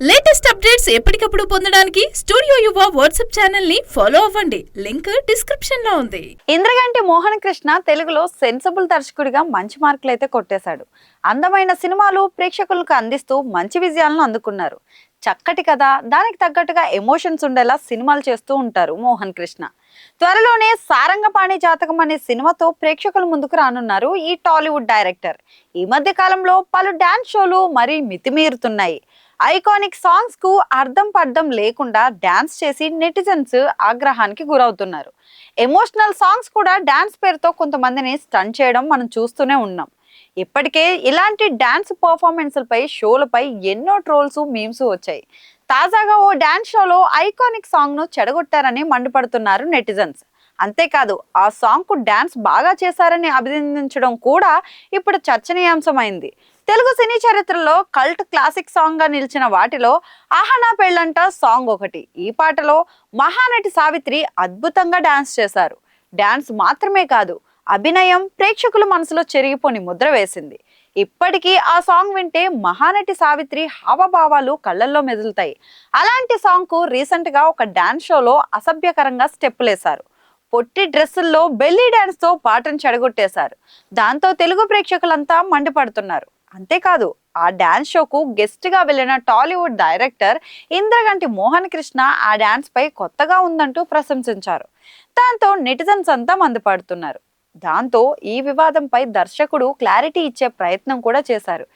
Latest updates ఎప్పటికప్పుడు పొందడానికి studio యువ వాట్సాప్ ఛానల్ ని ఫాలో అవ్వండి. లింక్ డిస్క్రిప్షన్ లో ఉంది. ఇంద్రగంటి మోహన్ కృష్ణ తెలుగులో సెన్సిబుల్ దర్శకుడిగా మంచి మార్కులు అయితే కొట్టేశాడు. అందమైన సినిమాలు ప్రేక్షకులకు అందిస్తూ మంచి విజయాలను అందుకున్నారు. చక్కటి కథ, దానికి తగ్గట్టుగా ఎమోషన్స్ ఉండేలా సినిమాలు చేస్తూ ఉంటారు మోహన్ కృష్ణ. త్వరలోనే సారంగపాణి జాతకం అనే సినిమాతో ప్రేక్షకుల ముందుకు రానున్నారు ఈ టాలీవుడ్ డైరెక్టర్. ఈ మధ్య కాలంలో పలు డాన్స్ షోలు మరీ మితిమీరుతున్నాయి. ఐకానిక్ సాంగ్స్ కు అర్థం పర్థం లేకుండా డాన్స్ చేసి నెటిజన్స్ ఆగ్రహానికి గురవుతున్నారు. ఎమోషనల్ సాంగ్స్ కూడా డాన్స్ పేరుతో కొంతమందిని స్టన్ చేయడం మనం చూస్తూనే ఉన్నాం. ఇప్పటికే ఇలాంటి డాన్స్ పర్ఫార్మెన్స్లపై షోలపై ఎన్నో ట్రోల్స్ మీమ్స్ వచ్చాయి. తాజాగా ఓ డాన్స్ షోలో ఐకానిక్ సాంగ్ ను చెడగొట్టారని మండిపడుతున్నారు నెటిజన్స్. అంతేకాదు, ఆ సాంగ్ కు డాన్స్ బాగా చేశారని అభినందించడం కూడా ఇప్పుడు చర్చనీయాంశమైంది. తెలుగు సినీ చరిత్రలో కల్ట్ క్లాసిక్ సాంగ్ గా నిలిచిన వాటిలో ఆహనా పెళ్ళంట సాంగ్ ఒకటి. ఈ పాటలో మహానటి సావిత్రి అద్భుతంగా డాన్స్ చేశారు. డాన్స్ మాత్రమే కాదు, అభినయం ప్రేక్షకుల మనసులో చెరిగిపోని ముద్ర వేసింది. ఇప్పటికీ ఆ సాంగ్ వింటే మహానటి సావిత్రి హావభావాలు కళ్ళల్లో మెదులుతాయి. అలాంటి సాంగ్ కు రీసెంట్ గా ఒక డాన్స్ షోలో అసభ్యకరంగా స్టెప్పులేశారు. పొట్టి డ్రెస్సుల్లో బెల్లీ డాన్స్ తో పాటను చెడగొట్టేశారు. దాంతో తెలుగు ప్రేక్షకులంతా మండిపడుతున్నారు. అంతేకాదు, ఆ డాన్స్ షోకు గెస్ట్ గా వెళ్లిన టాలీవుడ్ డైరెక్టర్ ఇంద్రగంటి మోహన్ కృష్ణ ఆ డాన్స్ పై కొత్తగా ఉందంటూ ప్రశంసించారు. దాంతో నెటిజన్స్ అంతా మండిపడుతున్నారు. దాంతో ఈ వివాదంపై దర్శకుడు క్లారిటీ ఇచ్చే ప్రయత్నం కూడా చేశారు.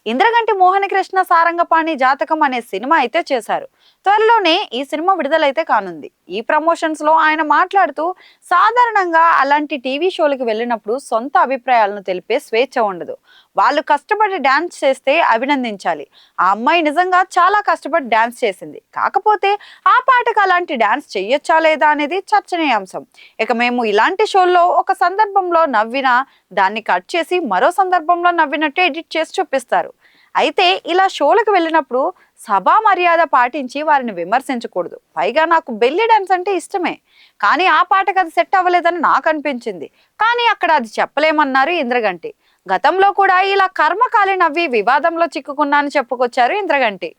ఇంద్రగంటి మోహన్ కృష్ణ సారంగపాణి జాతకం అనే సినిమా అయితే చేశారు. త్వరలోనే ఈ సినిమా విడుదలైతే కానుంది. ఈ ప్రమోషన్స్ లో ఆయన మాట్లాడుతూ, సాధారణంగా అలాంటి టీవీ షోలకు వెళ్ళినప్పుడు సొంత అభిప్రాయాలను తెలిపే స్వేచ్ఛ ఉండదు. వాళ్ళు కష్టపడి డాన్స్ చేస్తే అభినందించాలి. ఆ అమ్మాయి నిజంగా చాలా కష్టపడి డాన్స్ చేసింది. కాకపోతే ఆ పాటకు అలాంటి డాన్స్ చెయ్యొచ్చా లేదా అనేది చర్చనీయాంశం. ఇక మేము ఇలాంటి షోల్లో ఒక సందర్భంలో నవ్వినా దాన్ని కట్ చేసి మరో సందర్భంలో నవ్వినట్టు ఎడిట్ చేసి చూపిస్తారు. అయితే ఇలా షోలకు వెళ్ళినప్పుడు సభా మర్యాద పాటించి వారిని విమర్శించకూడదు. పైగా నాకు బెల్లీ డాన్స్ అంటే ఇష్టమే, కానీ ఆ పాటకు అది సెట్ అవ్వలేదని నాకు అనిపించింది. కానీ అక్కడ అది చెప్పలేమన్నారు ఇంద్రగంటి. గతంలో కూడా ఇలా కర్మకాలి నవ్వి వివాదంలో చిక్కుకున్నా అని చెప్పుకొచ్చారు ఇంద్రగంటి.